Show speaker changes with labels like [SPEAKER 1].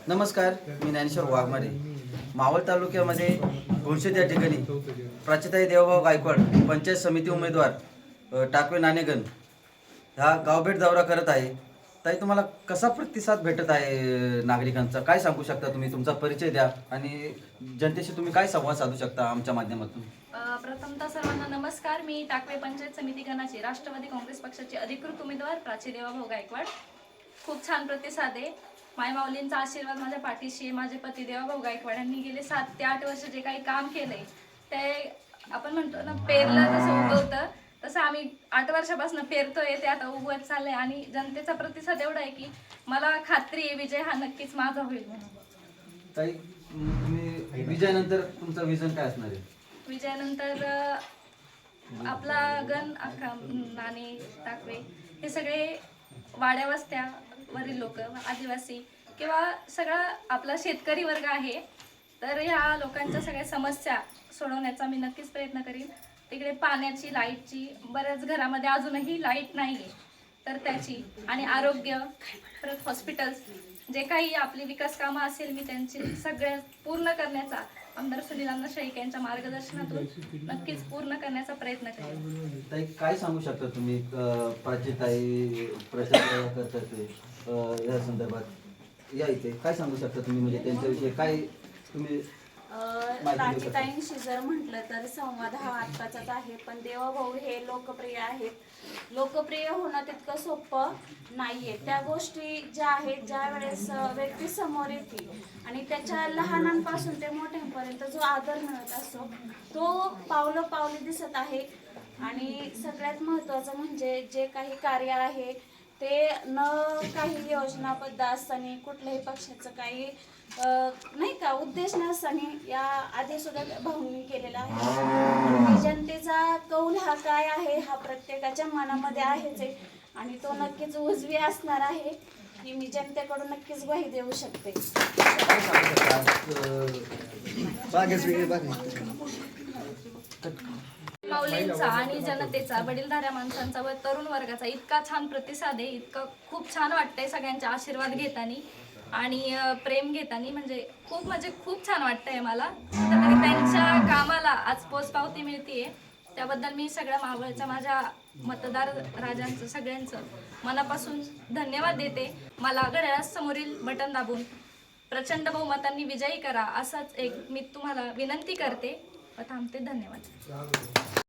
[SPEAKER 1] नमस्कार, मी ज्ञानेश्वर वाघमारे. मावळ तालुक्यामध्ये घोणशेत या ठिकाणी प्राच्यताई देवभाऊ गायकवाड पंचायत समिती उमेदवार टाकवे नाणेगण हा गावभेट दौरा करत आहे. ताई, तुम्हाला कसा प्रतिसाद भेटत आहे नागरिकांचा? काय सांगू शकता तुम्ही? तुमचा परिचय द्या आणि जनतेशी तुम्ही काय संवाद साधू शकता आमच्या माध्यमातून?
[SPEAKER 2] प्रथमतः सर्वांना नमस्कार. मी टाकवे पंचायत समिती गणाची राष्ट्रवादी काँग्रेस पक्षाचे अधिकृत उमेदवार प्राची देवभाऊ गायकवाड. खूप छान प्रतिसाद आहे. मायमाऊलींचा आशीर्वाद माझ्या पाठीशी आहे. माझे पती देवभाऊ गायकवाड यांनी गेले 7 ते 8 वर्ष जे काही काम केलंय ते आपण म्हणतो ना, पेरलं तसं उगवतं, तसं आम्ही 8 वर्षापासून पेरतोय, ते आता उगवत चाललंय. आणि जनतेचा प्रतिसाद एवढा आहे की मला खात्री आहे विजय हा नक्कीच माझा होईल म्हणून.
[SPEAKER 1] ताई, तुम्ही विजयानंतर तुमचं विजन काय असणार आहे?
[SPEAKER 2] विजयानंतर आपला गण अख्खा नाणे टाकवे हे सगळे वाड्या वस्त्यावरील लोक, आदिवासी किंवा सगळा आपला शेतकरी वर्ग आहे, तर ह्या लोकांच्या सगळ्या समस्या सोडवण्याचा मी नक्कीच प्रयत्न करीन. तिकडे पाण्याची, लाईटची, बऱ्याच घरामध्ये अजूनही लाईट नाही आहे, तर त्याची, आणि आरोग्य, परत हॉस्पिटल्स, जे काही आपली विकास कामं असेल मी त्यांची सगळ्या पूर्ण करण्याचा आमदार सुनील अण्णा शेळके यांच्या मार्गदर्शनातून नक्कीच पूर्ण करण्याचा प्रयत्न करेन.
[SPEAKER 1] ताई, काय सांगू शकता तुम्ही? प्राचीताई प्रचार करतात ते या संदर्भात या इथे काय सांगू शकता तुम्ही? म्हणजे त्यांच्याविषयी काय तुम्ही?
[SPEAKER 3] प्राचीताईंशी जर म्हटलं तर संवाद हा आत्ताचाच आहे, पण देवभाऊ हे लोकप्रिय आहेत. लोकप्रिय होणं तितकं सोपं नाहीये. त्या गोष्टी ज्या आहेत, ज्या वेळेस व्यक्ती समोर येते आणि त्याच्या लहानांपासून ते मोठ्यांपर्यंत जो आदर मिळत असतो तो पावलं दिसत आहे. आणि सगळ्यात महत्त्वाचं म्हणजे जे काही कार्य आहे ते न काही योजनाबद्ध असताना, कुठल्याही पक्षाचं काही नाही का उद्देश नसताना या आधी सुद्धा भाऊंनी केलेला आहे. जनतेचा कौल हा काय आहे हा प्रत्येकाच्या मनामध्ये आहेच आहे, आणि तो नक्कीच उजवी असणार आहे की मी जनतेकडून नक्कीच ग्वाही देऊ शकते.
[SPEAKER 2] माऊलींचा आणि जनतेचा, वडीलधाऱ्या माणसांचा व तरुण वर्गाचा इतका छान प्रतिसाद आहे, इतकं खूप छान वाटतंय सगळ्यांचे आशीर्वाद घेताना आणि प्रेम घेताना. म्हणजे खूप छान वाटतंय मला. तरी त्यांच्या कामाला आज पोचपावती मिळतीये, त्याबद्दल मी सगळ्या मावळच्या माझ्या मतदार राजांचं सगळ्यांचं मनापासून धन्यवाद देते. मला घड्याळासमोरील बटन दाबून प्रचंड बहुमतांनी विजयी करा, असंच एक मी तुम्हाला विनंती करते व थांबते. धन्यवाद.